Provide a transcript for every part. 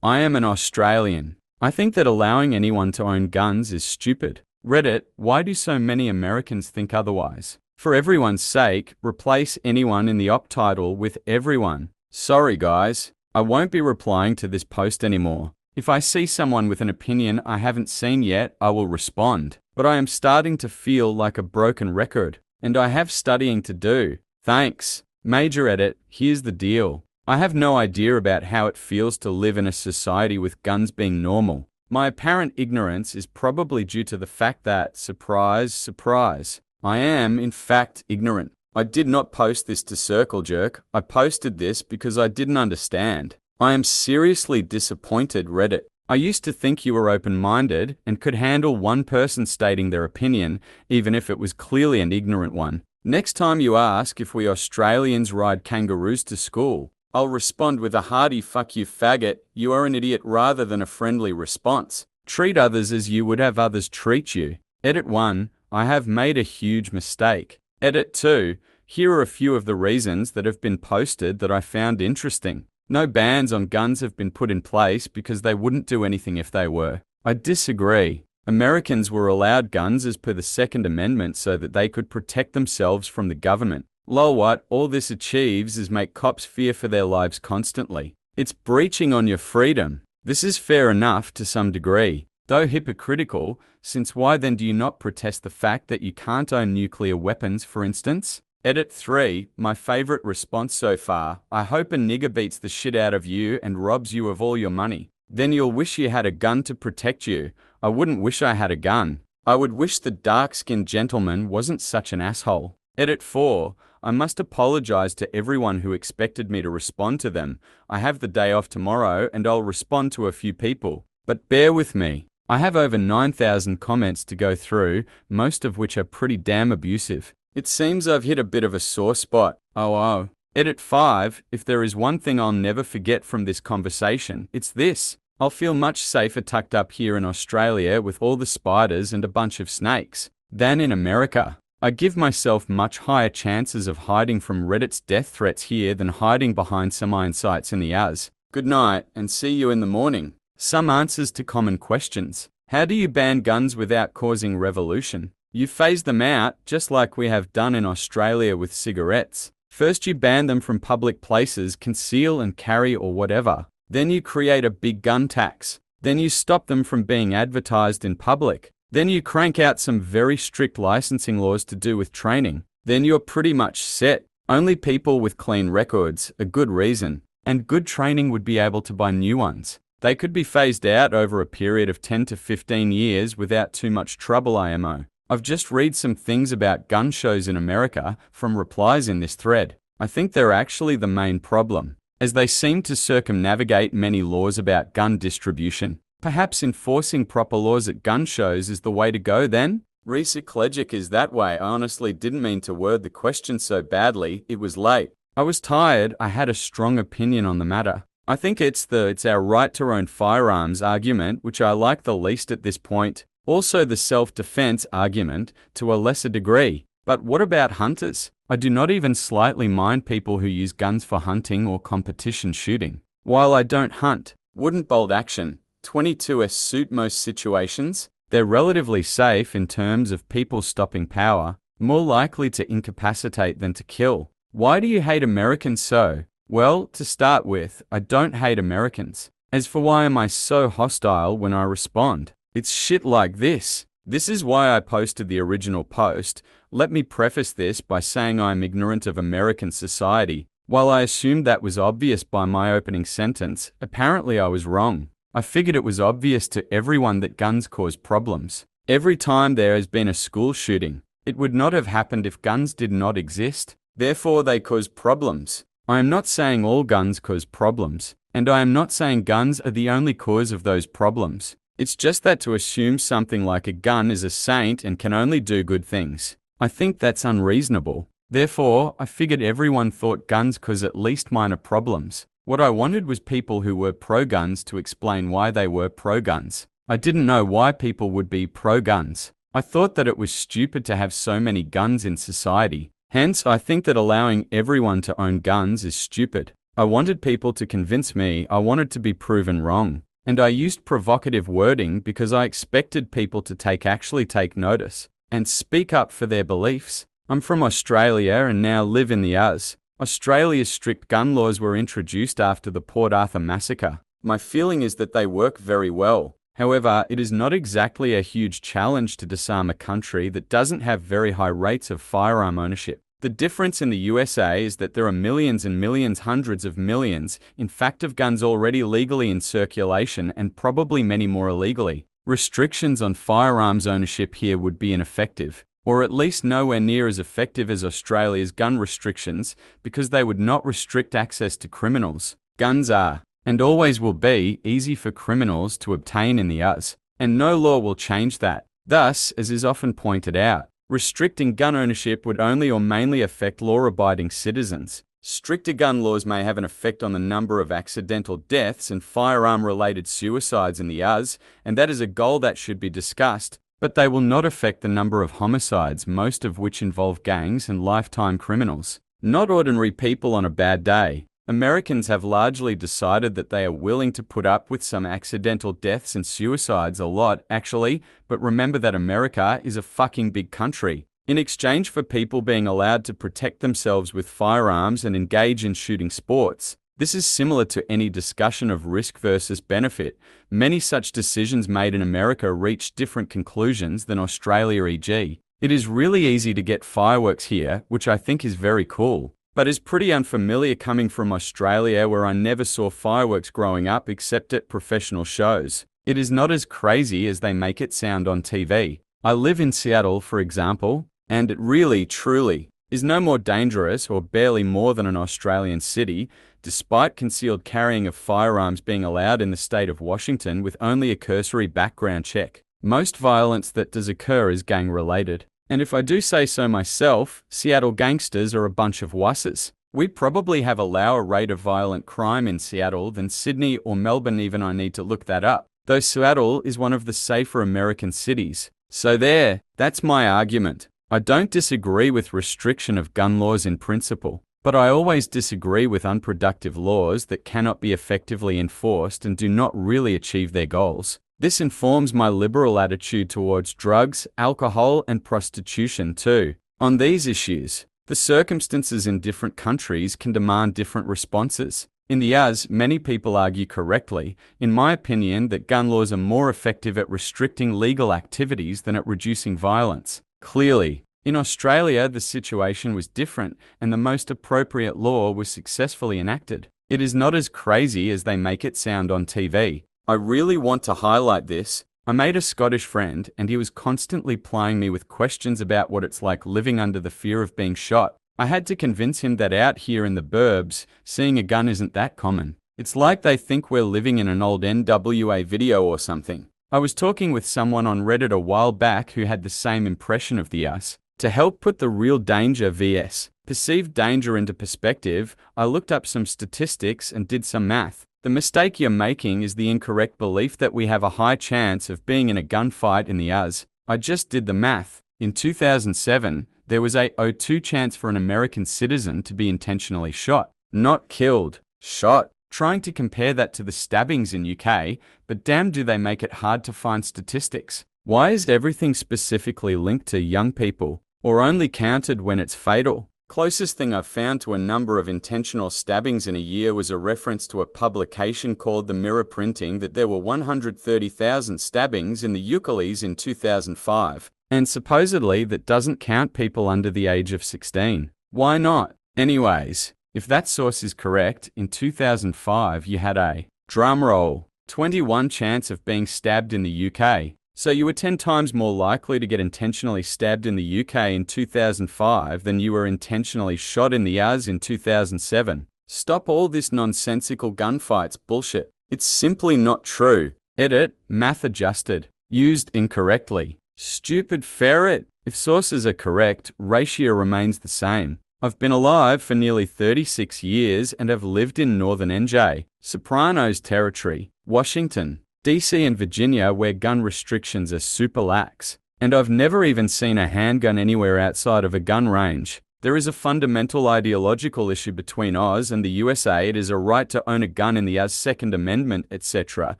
I am an Australian. I think that allowing anyone to own guns is stupid. Reddit, why do so many Americans think otherwise? For everyone's sake, replace anyone in the op title with everyone. Sorry guys, I won't be replying to this post anymore. If I see someone with an opinion I haven't seen yet, I will respond. But I am starting to feel like a broken record, and I have studying to do. Thanks. Major edit, here's the deal. I have no idea about how it feels to live in a society with guns being normal. My apparent ignorance is probably due to the fact that, surprise, surprise, I am, in fact, ignorant. I did not post this to circle jerk. I posted this because I didn't understand. I am seriously disappointed, Reddit. I used to think you were open-minded and could handle one person stating their opinion, even if it was clearly an ignorant one. Next time you ask if we Australians ride kangaroos to school, I'll respond with a hearty fuck you faggot, you are an idiot, rather than a friendly response. Treat others as you would have others treat you. Edit 1. I have made a huge mistake. Edit 2. Here are a few of the reasons that have been posted that I found interesting. No bans on guns have been put in place because they wouldn't do anything if they were. I disagree. Americans were allowed guns as per the Second Amendment so that they could protect themselves from the government. Lol, what all this achieves is make cops fear for their lives constantly. It's breaching on your freedom. This is fair enough to some degree, though hypocritical, since why then do you not protest the fact that you can't own nuclear weapons, for instance? Edit 3, my favorite response so far. I hope a nigger beats the shit out of you and robs you of all your money. Then you'll wish you had a gun to protect you. I wouldn't wish I had a gun. I would wish the dark-skinned gentleman wasn't such an asshole. Edit 4, I must apologize to everyone who expected me to respond to them. I have the day off tomorrow and I'll respond to a few people. But bear with me. I have over 9,000 comments to go through, most of which are pretty damn abusive. It seems I've hit a bit of a sore spot. Oh. Edit 5, if there is one thing I'll never forget from this conversation, it's this. I'll feel much safer tucked up here in Australia with all the spiders and a bunch of snakes than in America. I give myself much higher chances of hiding from Reddit's death threats here than hiding behind some iron sights in the Uz. Good night, and see you in the morning. Some answers to common questions. How do you ban guns without causing revolution? You phase them out, just like we have done in Australia with cigarettes. First you ban them from public places, conceal and carry or whatever. Then you create a big gun tax. Then you stop them from being advertised in public. Then you crank out some very strict licensing laws to do with training. Then you're pretty much set. Only people with clean records, a good reason, and good training would be able to buy new ones. They could be phased out over a period of 10 to 15 years without too much trouble, IMO. I've just read some things about gun shows in America from replies in this thread. I think they're actually the main problem, as they seem to circumnavigate many laws about gun distribution. Perhaps enforcing proper laws at gun shows is the way to go then? Recyclegic is that way. I honestly didn't mean to word the question so badly. It was late. I was tired. I had a strong opinion on the matter. I think it's our right to own firearms argument, which I like the least at this point. Also the self-defense argument to a lesser degree. But what about hunters? I do not even slightly mind people who use guns for hunting or competition shooting. While I don't hunt, wouldn't bolt action 22s suit most situations? They're relatively safe in terms of people stopping power, more likely to incapacitate than to kill. Why do you hate Americans so? Well, to start with, I don't hate Americans. As for why am I so hostile when I respond? It's shit like this. This is why I posted the original post. Let me preface this by saying I'm ignorant of American society. While I assumed that was obvious by my opening sentence, apparently I was wrong. I figured it was obvious to everyone that guns cause problems. Every time there has been a school shooting, it would not have happened if guns did not exist. Therefore, they cause problems. I am not saying all guns cause problems, and I am not saying guns are the only cause of those problems. It's just that to assume something like a gun is a saint and can only do good things, I think that's unreasonable. Therefore, I figured everyone thought guns cause at least minor problems. What I wanted was people who were pro-guns to explain why they were pro-guns. I didn't know why people would be pro-guns. I thought that it was stupid to have so many guns in society. Hence, I think that allowing everyone to own guns is stupid. I wanted people to convince me I wanted to be proven wrong. And I used provocative wording because I expected people to actually take notice and speak up for their beliefs. I'm from Australia and now live in the Aus. Australia's strict gun laws were introduced after the Port Arthur massacre. My feeling is that they work very well. However, it is not exactly a huge challenge to disarm a country that doesn't have very high rates of firearm ownership. The difference in the USA is that there are millions and millions, hundreds of millions, in fact, of guns already legally in circulation and probably many more illegally. Restrictions on firearms ownership here would be ineffective, or at least nowhere near as effective as Australia's gun restrictions, because they would not restrict access to criminals. Guns are, and always will be, easy for criminals to obtain in the US, and no law will change that. Thus, as is often pointed out, restricting gun ownership would only or mainly affect law-abiding citizens. Stricter gun laws may have an effect on the number of accidental deaths and firearm-related suicides in the US, and that is a goal that should be discussed, but they will not affect the number of homicides, most of which involve gangs and lifetime criminals. Not ordinary people on a bad day. Americans have largely decided that they are willing to put up with some accidental deaths and suicides a lot, actually, but remember that America is a fucking big country. In exchange for people being allowed to protect themselves with firearms and engage in shooting sports, this is similar to any discussion of risk versus benefit. Many such decisions made in America reach different conclusions than Australia, e.g. It is really easy to get fireworks here, which I think is very cool, but is pretty unfamiliar coming from Australia, where I never saw fireworks growing up except at professional shows. It is not as crazy as they make it sound on TV. I live in Seattle, for example, and it really, truly, is no more dangerous or barely more than an Australian city, despite concealed carrying of firearms being allowed in the state of Washington with only a cursory background check. Most violence that does occur is gang-related. And if I do say so myself, Seattle gangsters are a bunch of wusses. We probably have a lower rate of violent crime in Seattle than Sydney or Melbourne, even. I need to look that up. Though Seattle is one of the safer American cities. So that's my argument. I don't disagree with restriction of gun laws in principle, but I always disagree with unproductive laws that cannot be effectively enforced and do not really achieve their goals. This informs my liberal attitude towards drugs, alcohol, and prostitution too. On these issues, the circumstances in different countries can demand different responses. In the US, many people argue correctly, in my opinion, that gun laws are more effective at restricting legal activities than at reducing violence. Clearly, in Australia, the situation was different, and the most appropriate law was successfully enacted. It is not as crazy as they make it sound on TV. I really want to highlight this. I made a Scottish friend, and he was constantly plying me with questions about what it's like living under the fear of being shot. I had to convince him that out here in the burbs, seeing a gun isn't that common. It's like they think we're living in an old NWA video or something. I was talking with someone on Reddit a while back who had the same impression of the US. To help put the real danger vs. perceived danger into perspective, I looked up some statistics and did some math. The mistake you're making is the incorrect belief that we have a high chance of being in a gunfight in the US. I just did the math. In 2007, there was a 0.02 chance for an American citizen to be intentionally shot. Not killed, shot. Trying to compare that to the stabbings in UK, but damn do they make it hard to find statistics. Why is everything specifically linked to young people, or only counted when it's fatal? Closest thing I've found to a number of intentional stabbings in a year was a reference to a publication called The Mirror printing that there were 130,000 stabbings in the Ukalis in 2005, and supposedly that doesn't count people under the age of 16. Why not? Anyways, if that source is correct, in 2005 you had a, drumroll, 21 chance of being stabbed in the UK. So you were 10 times more likely to get intentionally stabbed in the UK in 2005 than you were intentionally shot in the US in 2007. Stop all this nonsensical gunfights bullshit. It's simply not true. Edit, math adjusted. Used incorrectly. Stupid ferret. If sources are correct, ratio remains the same. I've been alive for nearly 36 years and have lived in northern NJ, Sopranos territory, Washington, DC and Virginia, where gun restrictions are super lax. And I've never even seen a handgun anywhere outside of a gun range. There is a fundamental ideological issue between Oz and the USA. It is a right to own a gun in the Oz Second Amendment, etc.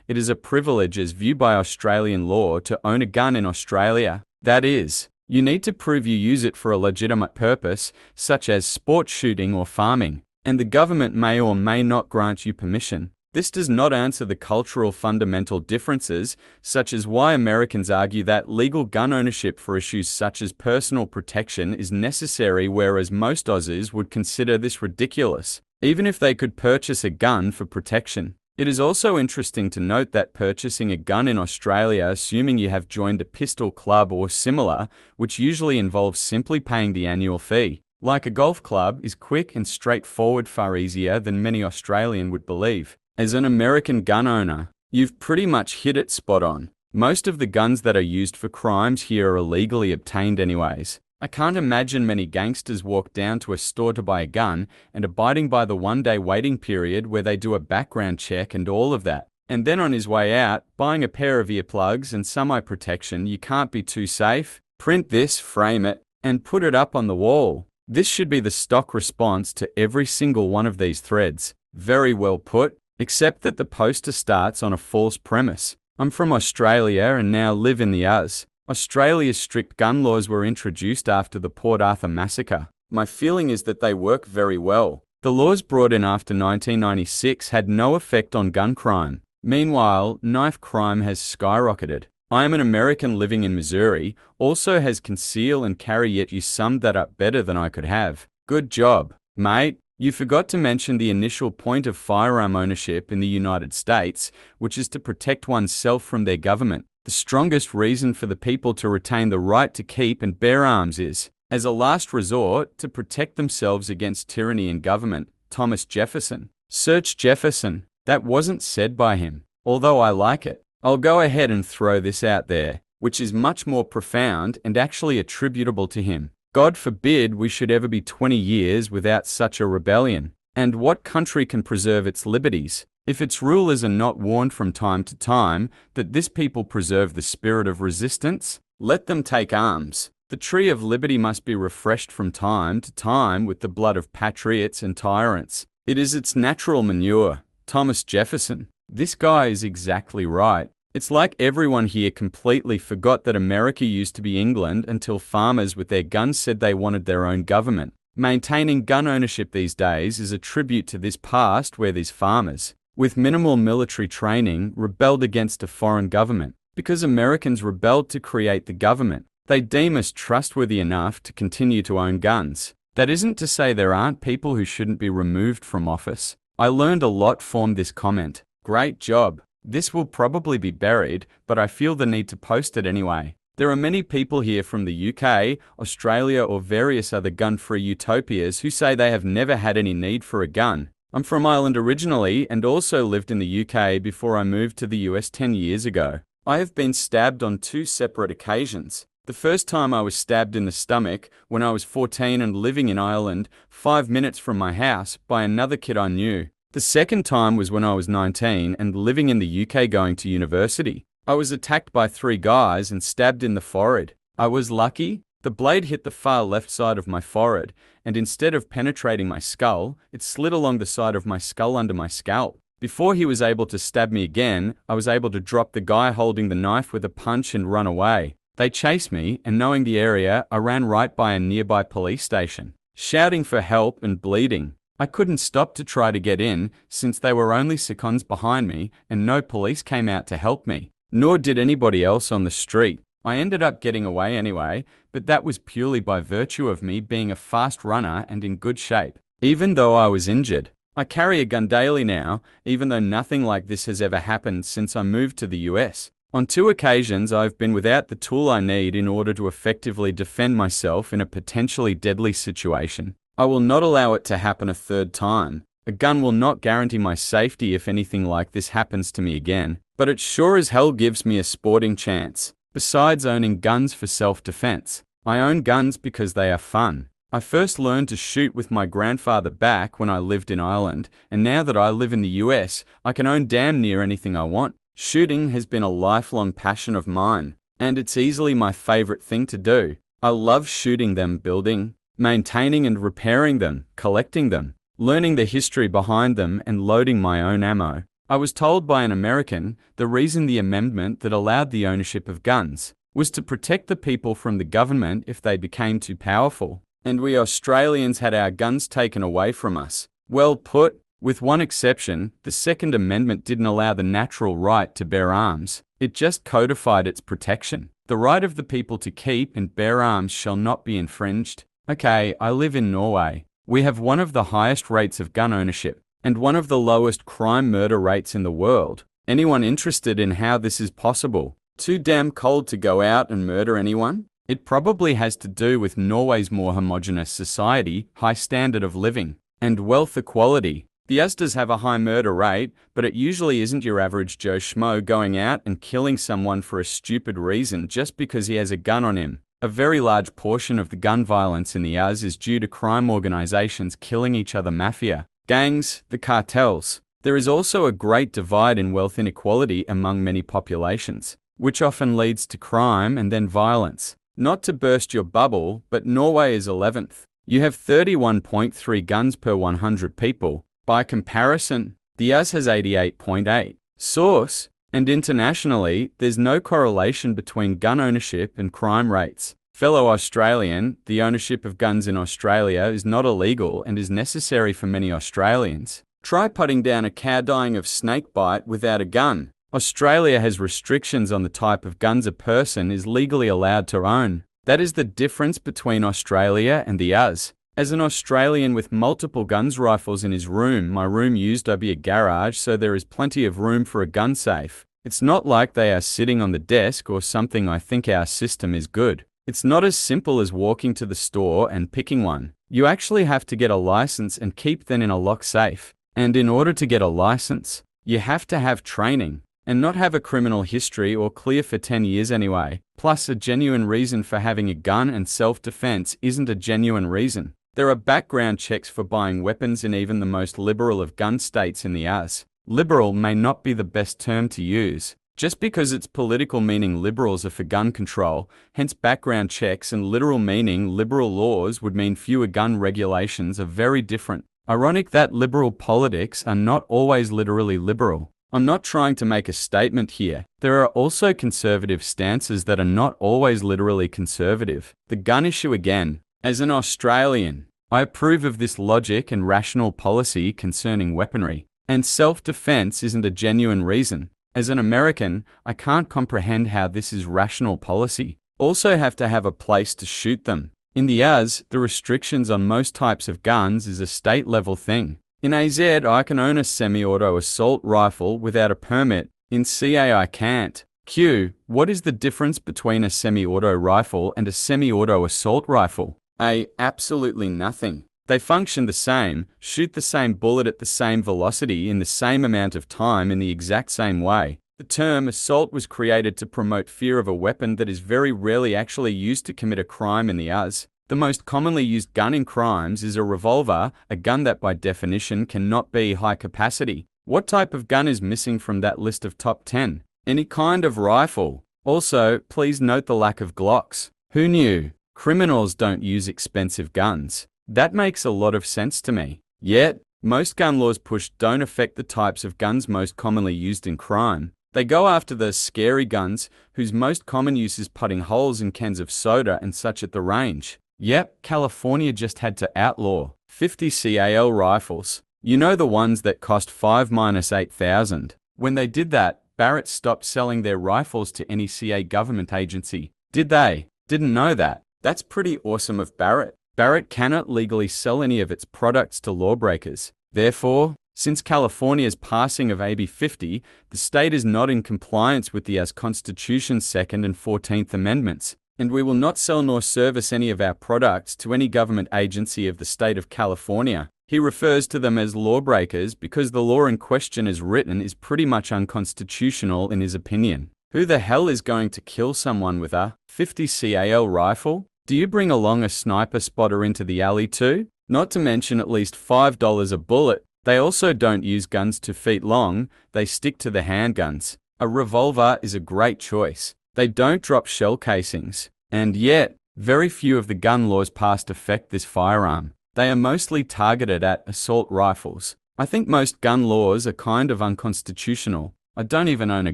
It is a privilege as viewed by Australian law to own a gun in Australia. That is, you need to prove you use it for a legitimate purpose, such as sport shooting or farming, and the government may or may not grant you permission. This does not answer the cultural fundamental differences, such as why Americans argue that legal gun ownership for issues such as personal protection is necessary, whereas most Aussies would consider this ridiculous, even if they could purchase a gun for protection. It is also interesting to note that purchasing a gun in Australia, assuming you have joined a pistol club or similar, which usually involves simply paying the annual fee, like a golf club, is quick and straightforward, far easier than many Australians would believe. As an American gun owner, you've pretty much hit it spot on. Most of the guns that are used for crimes here are illegally obtained anyways. I can't imagine many gangsters walk down to a store to buy a gun and abiding by the one-day waiting period where they do a background check and all of that. And then on his way out, buying a pair of earplugs and some eye protection. You can't be too safe. Print this, frame it, and put it up on the wall. This should be the stock response to every single one of these threads. Very well put. Except that the poster starts on a false premise. I'm from Australia and now live in the Oz. Australia's strict gun laws were introduced after the Port Arthur massacre. My feeling is that they work very well. The laws brought in after 1996 had no effect on gun crime. Meanwhile, knife crime has skyrocketed. I am an American living in Missouri, also has conceal and carry, yet you summed that up better than I could have. Good job, mate. You forgot to mention the initial point of firearm ownership in the United States, which is to protect oneself from their government. The strongest reason for the people to retain the right to keep and bear arms is, as a last resort, to protect themselves against tyranny and government. Thomas Jefferson. Search Jefferson. That wasn't said by him, although I like it. I'll go ahead and throw this out there, which is much more profound and actually attributable to him. God forbid we should ever be 20 years without such a rebellion. And what country can preserve its liberties, if its rulers are not warned from time to time that this people preserve the spirit of resistance? Let them take arms. The tree of liberty must be refreshed from time to time with the blood of patriots and tyrants. It is its natural manure. Thomas Jefferson. This guy is exactly right. It's like everyone here completely forgot that America used to be England until farmers with their guns said they wanted their own government. Maintaining gun ownership these days is a tribute to this past where these farmers, with minimal military training, rebelled against a foreign government. Because Americans rebelled to create the government, they deem us trustworthy enough to continue to own guns. That isn't to say there aren't people who shouldn't be removed from office. I learned a lot from this comment. Great job. This will probably be buried, but I feel the need to post it anyway. There are many people here from the UK, Australia, or various other gun-free utopias who say they have never had any need for a gun. I'm from Ireland originally and also lived in the UK before I moved to the US 10 years ago. I have been stabbed on 2 separate occasions. The first time I was stabbed in the stomach when I was 14 and living in Ireland, 5 minutes from my house, by another kid I knew. The second time was when I was 19 and living in the UK going to university. I was attacked by 3 guys and stabbed in the forehead. I was lucky. The blade hit the far left side of my forehead, and instead of penetrating my skull, it slid along the side of my skull under my scalp. Before he was able to stab me again, I was able to drop the guy holding the knife with a punch and run away. They chased me, and knowing the area, I ran right by a nearby police station, shouting for help and bleeding. I couldn't stop to try to get in, since they were only seconds behind me and no police came out to help me, nor did anybody else on the street. I ended up getting away anyway, but that was purely by virtue of me being a fast runner and in good shape, even though I was injured. I carry a gun daily now, even though nothing like this has ever happened since I moved to the US. On 2 occasions I've been without the tool I need in order to effectively defend myself in a potentially deadly situation. I will not allow it to happen a 3rd time. A gun will not guarantee my safety if anything like this happens to me again, but it sure as hell gives me a sporting chance. Besides owning guns for self-defense, I own guns because they are fun. I first learned to shoot with my grandfather back when I lived in Ireland, and now that I live in the US, I can own damn near anything I want. Shooting has been a lifelong passion of mine, and it's easily my favorite thing to do. I love shooting them building maintaining and repairing them, collecting them, learning the history behind them, and loading my own ammo. I was told by an American the reason the amendment that allowed the ownership of guns was to protect the people from the government if they became too powerful, and we Australians had our guns taken away from us. Well put. With one exception, the Second Amendment didn't allow the natural right to bear arms. It just codified its protection. The right of the people to keep and bear arms shall not be infringed. Okay, I live in Norway. We have one of the highest rates of gun ownership and one of the lowest crime murder rates in the world. Anyone interested in how this is possible? Too damn cold to go out and murder anyone? It probably has to do with Norway's more homogeneous society, high standard of living, and wealth equality. The Astas have a high murder rate, but it usually isn't your average Joe Schmo going out and killing someone for a stupid reason just because he has a gun on him. A very large portion of the gun violence in the US is due to crime organizations killing each other, mafia, gangs, the cartels. There is also a great divide in wealth inequality among many populations, which often leads to crime and then violence. Not to burst your bubble, but Norway is 11th. You have 31.3 guns per 100 people. By comparison, the US has 88.8. Source, and internationally, there's no correlation between gun ownership and crime rates. Fellow Australian, the ownership of guns in Australia is not illegal and is necessary for many Australians. Try putting down a cow dying of snakebite without a gun. Australia has restrictions on the type of guns a person is legally allowed to own. That is the difference between Australia and the US. As an Australian with multiple guns rifles in his room, my room used to be a garage, so there is plenty of room for a gun safe. It's not like they are sitting on the desk or something. I think our system is good. It's not as simple as walking to the store and picking one. You actually have to get a license and keep them in a lock safe. And in order to get a license, you have to have training and not have a criminal history or clear for 10 years anyway. Plus, a genuine reason for having a gun and self-defense isn't a genuine reason. There are background checks for buying weapons in even the most liberal of gun states in the US. Liberal may not be the best term to use. Just because it's political meaning liberals are for gun control, hence background checks, and literal meaning liberal laws would mean fewer gun regulations are very different. Ironic that liberal politics are not always literally liberal. I'm not trying to make a statement here. There are also conservative stances that are not always literally conservative. The gun issue again. As an Australian, I approve of this logic and rational policy concerning weaponry, and self-defense isn't a genuine reason. As an American, I can't comprehend how this is rational policy. Also have to have a place to shoot them. In the US, the restrictions on most types of guns is a state-level thing. In AZ, I can own a semi-auto assault rifle without a permit. In CA, I can't. Q, what is the difference between a semi-auto rifle and a semi-auto assault rifle? A, absolutely nothing. They function the same, shoot the same bullet at the same velocity in the same amount of time in the exact same way. The term assault was created to promote fear of a weapon that is very rarely actually used to commit a crime in the US. The most commonly used gun in crimes is a revolver, a gun that by definition cannot be high capacity. What type of gun is missing from that list of top 10? Any kind of rifle. Also, please note the lack of Glocks. Who knew? Criminals don't use expensive guns. That makes a lot of sense to me. Yet, most gun laws pushed don't affect the types of guns most commonly used in crime. They go after the scary guns, whose most common use is putting holes in cans of soda and such at the range. Yep, California just had to outlaw 50 CAL rifles. You know, the ones that cost 5-8,000. When they did that, Barrett stopped selling their rifles to any CA government agency. Did they? Didn't know that. That's pretty awesome of Barrett. Barrett cannot legally sell any of its products to lawbreakers. Therefore, since California's passing of AB 50, the state is not in compliance with the US Constitution's 2nd and 14th Amendments, and we will not sell nor service any of our products to any government agency of the state of California. He refers to them as lawbreakers because the law in question as written is pretty much unconstitutional in his opinion. Who the hell is going to kill someone with a 50 CAL rifle? Do you bring along a sniper spotter into the alley too? Not to mention at least $5 a bullet. They also don't use guns 2 feet long, they stick to the handguns. A revolver is a great choice. They don't drop shell casings. And yet, Very few of the gun laws passed affect this firearm. They are mostly targeted at assault rifles. I think most gun laws are kind of unconstitutional. I don't even own a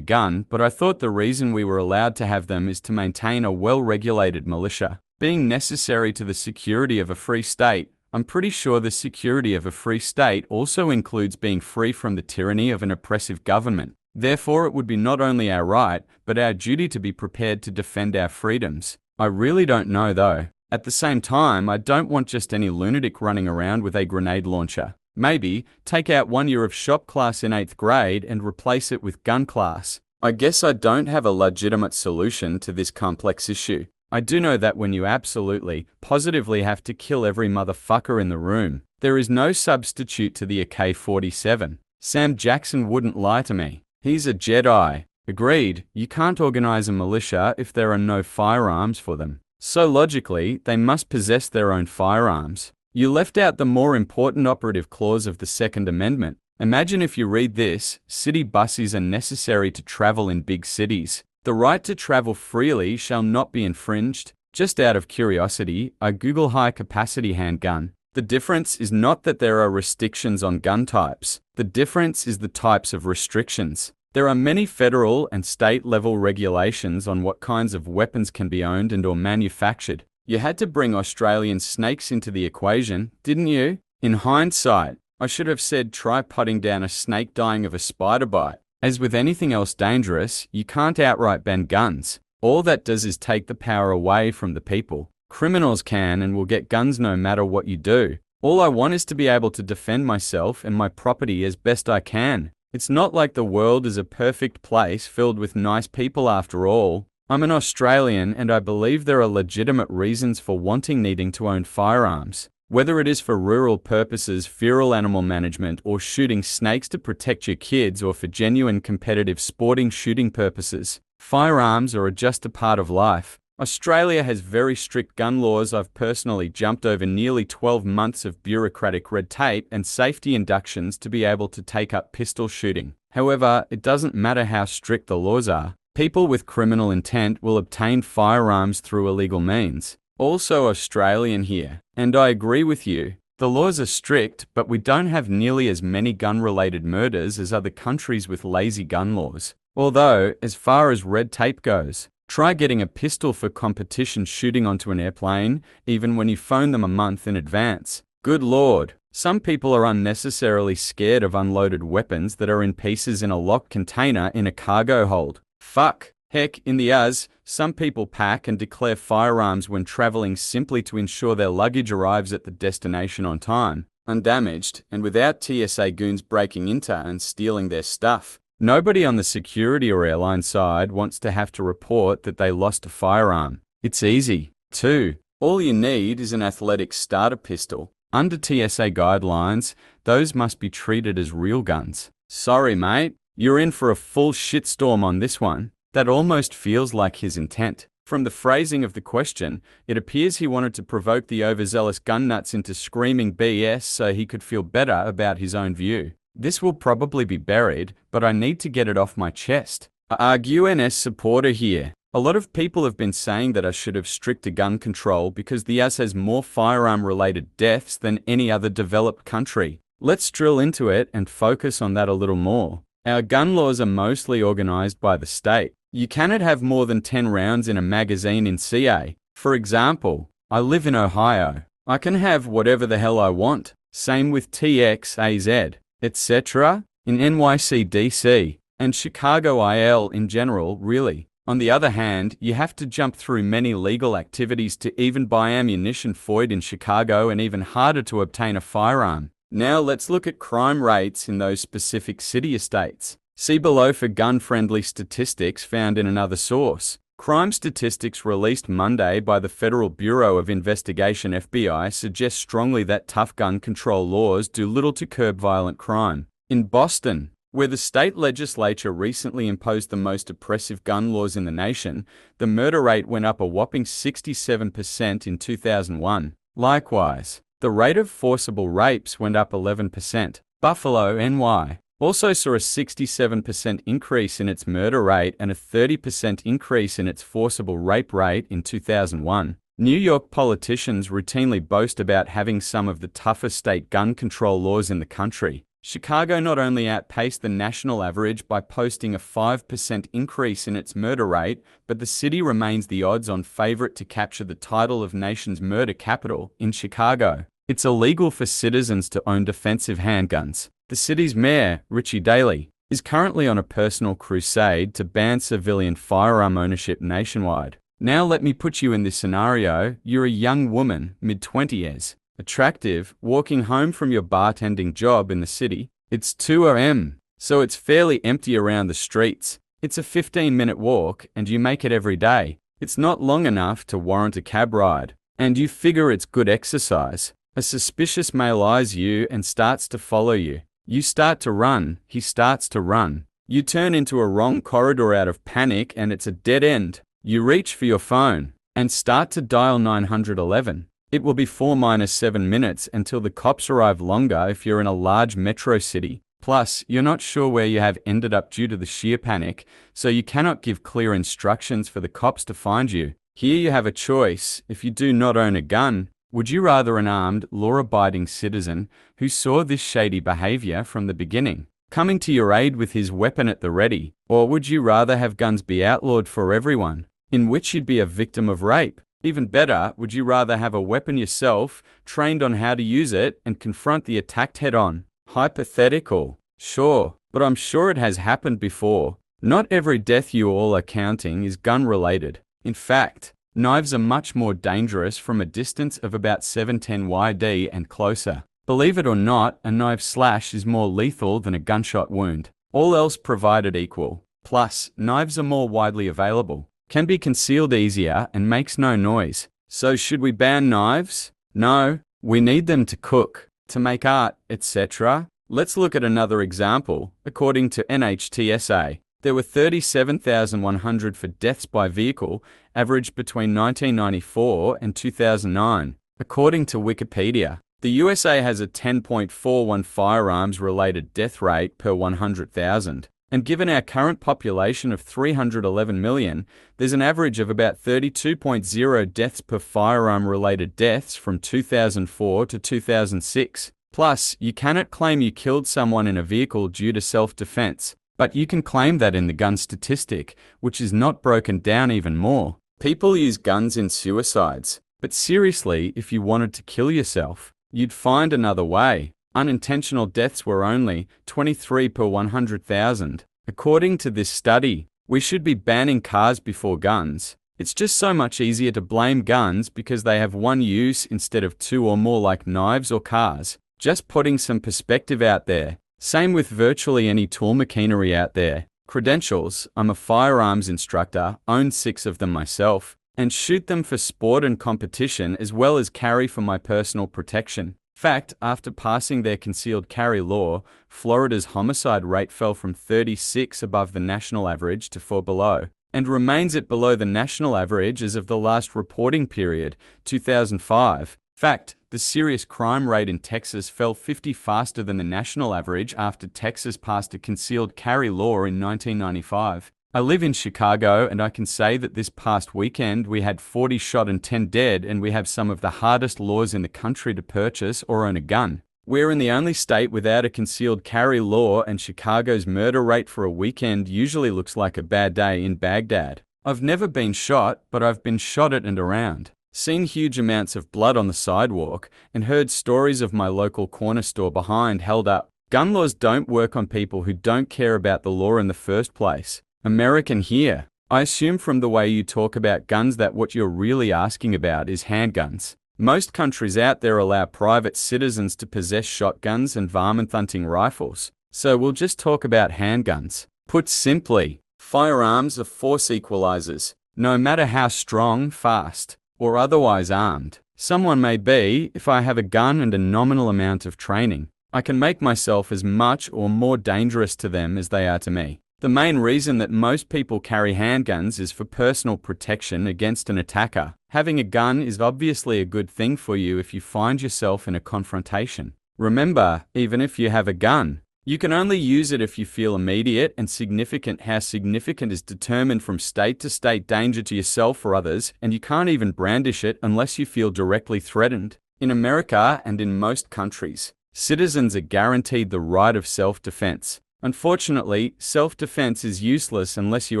gun, but I thought the reason we were allowed to have them is to maintain a well-regulated militia. Being necessary to the security of a free state, I'm pretty sure the security of a free state also includes being free from the tyranny of an oppressive government. Therefore, it would be not only our right, but our duty to be prepared to defend our freedoms. I really don't know though. At the same time, I don't want just any lunatic running around with a grenade launcher. Maybe take out 1 year of shop class in 8th grade and replace it with gun class. I guess I don't have a legitimate solution to this complex issue. I do know that when you absolutely, positively have to kill every motherfucker in the room, there is no substitute to the AK-47. Sam Jackson wouldn't lie to me. He's a Jedi. Agreed, you can't organize a militia if there are no firearms for them. So logically, they must possess their own firearms. You left out the more important operative clause of the Second Amendment. Imagine if you read this: city buses are necessary to travel in big cities. The right to travel freely shall not be infringed. Just out of curiosity, I Google high-capacity handgun. The difference is not that there are restrictions on gun types. The difference is the types of restrictions. There are many federal and state-level regulations on what kinds of weapons can be owned and/or manufactured. You had to bring Australian snakes into the equation, didn't you? In hindsight, I should have said try putting down a snake dying of a spider bite. As with anything else dangerous, you can't outright ban guns. All that does is take the power away from the people. Criminals can and will get guns no matter what you do. All I want is to be able to defend myself and my property as best I can. It's not like the world is a perfect place filled with nice people after all. I'm an Australian and I believe there are legitimate reasons for needing to own firearms. Whether it is for rural purposes, feral animal management, or shooting snakes to protect your kids, or for genuine competitive sporting shooting purposes, firearms are just a part of life. Australia has very strict gun laws. I've personally jumped over nearly 12 months of bureaucratic red tape and safety inductions to be able to take up pistol shooting. However, it doesn't matter how strict the laws are. People with criminal intent will obtain firearms through illegal means. Also Australian here, and I agree with you. The laws are strict, but we don't have nearly as many gun-related murders as other countries with lazy gun laws. Although, as far as red tape goes, try getting a pistol for competition shooting onto an airplane, even when you phone them a month in advance. Good Lord. Some people are unnecessarily scared of unloaded weapons that are in pieces in a locked container in a cargo hold. Fuck. Heck, in the US, some people pack and declare firearms when traveling simply to ensure their luggage arrives at the destination on time, undamaged, and without TSA goons breaking into and stealing their stuff. Nobody on the security or airline side wants to have to report that they lost a firearm. It's easy. 2. All you need is an athletic starter pistol. Under TSA guidelines, those must be treated as real guns. Sorry, mate. You're in for a full shitstorm on this one. That almost feels like his intent. From the phrasing of the question, it appears he wanted to provoke the overzealous gun nuts into screaming BS so he could feel better about his own view. This will probably be buried, but I need to get it off my chest. I argue NS supporter here. A lot of people have been saying that I should have stricter gun control because the US has more firearm-related deaths than any other developed country. Let's drill into it and focus on that a little more. Our gun laws are mostly organized by the state. You cannot have more than 10 rounds in a magazine in CA. For example, I live in Ohio. I can have whatever the hell I want. Same with TXAZ, etc. in NYC, DC, and Chicago IL in general, really. On the other hand, you have to jump through many legal activities to even buy ammunition for it in Chicago, and even harder to obtain a firearm. Now let's look at crime rates in those specific city estates. See below for gun-friendly statistics found in another source. Crime statistics released Monday by the Federal Bureau of Investigation (FBI) suggest strongly that tough gun control laws do little to curb violent crime. In Boston, where the state legislature recently imposed the most oppressive gun laws in the nation, the murder rate went up a whopping 67% in 2001. Likewise, the rate of forcible rapes went up 11%. Buffalo, NY, also saw a 67% increase in its murder rate and a 30% increase in its forcible rape rate in 2001. New York politicians routinely boast about having some of the toughest state gun control laws in the country. Chicago not only outpaced the national average by posting a 5% increase in its murder rate, but the city remains the odds-on favorite to capture the title of nation's murder capital in Chicago. It's illegal for citizens to own defensive handguns. The city's mayor, Richie Daley, is currently on a personal crusade to ban civilian firearm ownership nationwide. Now let me put you in this scenario. You're a young woman, mid-20s, attractive, walking home from your bartending job in the city. It's 2 a.m., so it's fairly empty around the streets. It's a 15-minute walk, and you make it every day. It's not long enough to warrant a cab ride, and you figure it's good exercise. A suspicious male eyes you and starts to follow you. You start to run, he starts to run. You turn into a wrong corridor out of panic, and it's a dead end. You reach for your phone and start to dial 911. It will be 4-7 minutes until the cops arrive, longer if you're in a large metro city. Plus, you're not sure where you have ended up due to the sheer panic, so you cannot give clear instructions for the cops to find you. Here you have a choice. If you do not own a gun, would you rather an armed, law-abiding citizen who saw this shady behavior from the beginning coming to your aid with his weapon at the ready, or would you rather have guns be outlawed for everyone, in which you'd be a victim of rape? Even better, would you rather have a weapon yourself, trained on how to use it, and confront the attacked head-on? Hypothetical. Sure, but I'm sure it has happened before. Not every death you all are counting is gun-related. In fact, knives are much more dangerous from a distance of about 710 YD and closer. Believe it or not, a knife slash is more lethal than a gunshot wound. All else provided equal. Plus, knives are more widely available, can be concealed easier, and makes no noise. So should we ban knives? No, we need them to cook, to make art, etc. Let's look at another example. According to NHTSA, there were 37,100 for deaths by vehicle, averaged between 1994 and 2009. According to Wikipedia, the USA has a 10.41 firearms-related death rate per 100,000. And given our current population of 311 million, there's an average of about 32.0 deaths per firearm-related deaths from 2004 to 2006. Plus, you cannot claim you killed someone in a vehicle due to self-defense, but you can claim that in the gun statistic, which is not broken down even more. People use guns in suicides, but seriously, if you wanted to kill yourself, you'd find another way. Unintentional deaths were only 23 per 100,000. According to this study, we should be banning cars before guns. It's just so much easier to blame guns because they have one use instead of two or more, like knives or cars. Just putting some perspective out there. Same with virtually any tool machinery out there. Credentials: I'm a firearms instructor, own 6 of them myself, and shoot them for sport and competition as well as carry for my personal protection. Fact, after passing their concealed carry law, Florida's homicide rate fell from 36 above the national average to 4 below, and remains at below the national average as of the last reporting period, 2005. Fact, the serious crime rate in Texas fell 50 faster than the national average after Texas passed a concealed carry law in 1995. I live in Chicago, and I can say that this past weekend we had 40 shot and 10 dead, and we have some of the hardest laws in the country to purchase or own a gun. We're in the only state without a concealed carry law, and Chicago's murder rate for a weekend usually looks like a bad day in Baghdad. I've never been shot, but I've been shot at and around, seen huge amounts of blood on the sidewalk, and heard stories of my local corner store behind held up. Gun laws don't work on people who don't care about the law in the first place. American here. I assume from the way you talk about guns that what you're really asking about is handguns. Most countries out there allow private citizens to possess shotguns and varmint-hunting rifles, so we'll just talk about handguns. Put simply, firearms are force equalizers. No matter how strong, fast, or otherwise armed someone may be, if I have a gun and a nominal amount of training, I can make myself as much or more dangerous to them as they are to me. The main reason that most people carry handguns is for personal protection against an attacker. Having a gun is obviously a good thing for you if you find yourself in a confrontation. Remember, even if you have a gun, You can only use it if you feel immediate and significant. How significant is determined from state to state danger to yourself or others, and you can't even brandish it unless you feel directly threatened. In America and in most countries, citizens are guaranteed the right of self-defense. Unfortunately, self-defense is useless unless you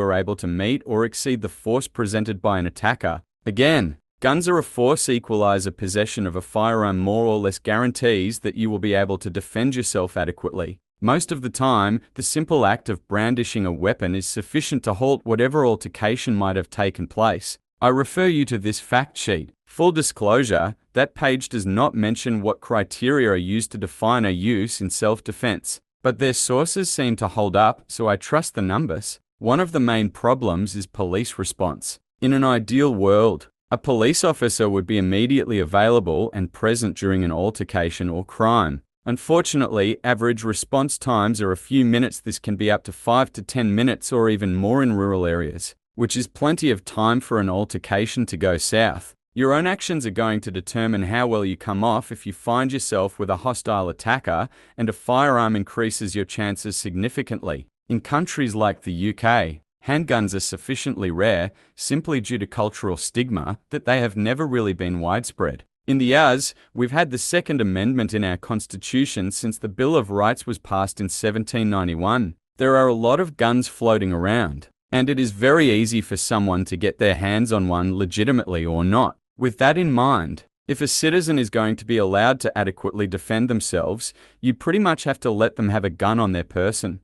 are able to meet or exceed the force presented by an attacker. Again, guns are a force equalizer. Possession of a firearm more or less guarantees that you will be able to defend yourself adequately. Most of the time, the simple act of brandishing a weapon is sufficient to halt whatever altercation might have taken place. I refer you to this fact sheet. Full disclosure, that page does not mention what criteria are used to define a use in self-defense, but their sources seem to hold up, so I trust the numbers. One of the main problems is police response. In an ideal world, a police officer would be immediately available and present during an altercation or crime. Unfortunately, average response times are a few minutes. This can be up to 5 to 10 minutes or even more in rural areas, which is plenty of time for an altercation to go south. Your own actions are going to determine how well you come off. If you find yourself with a hostile attacker and a firearm, increases your chances significantly. In countries like the UK, handguns are sufficiently rare, simply due to cultural stigma, that they have never really been widespread. In the US, we've had the Second Amendment in our Constitution since the Bill of Rights was passed in 1791. There are a lot of guns floating around, and it is very easy for someone to get their hands on one legitimately or not. With that in mind, if a citizen is going to be allowed to adequately defend themselves, you pretty much have to let them have a gun on their person.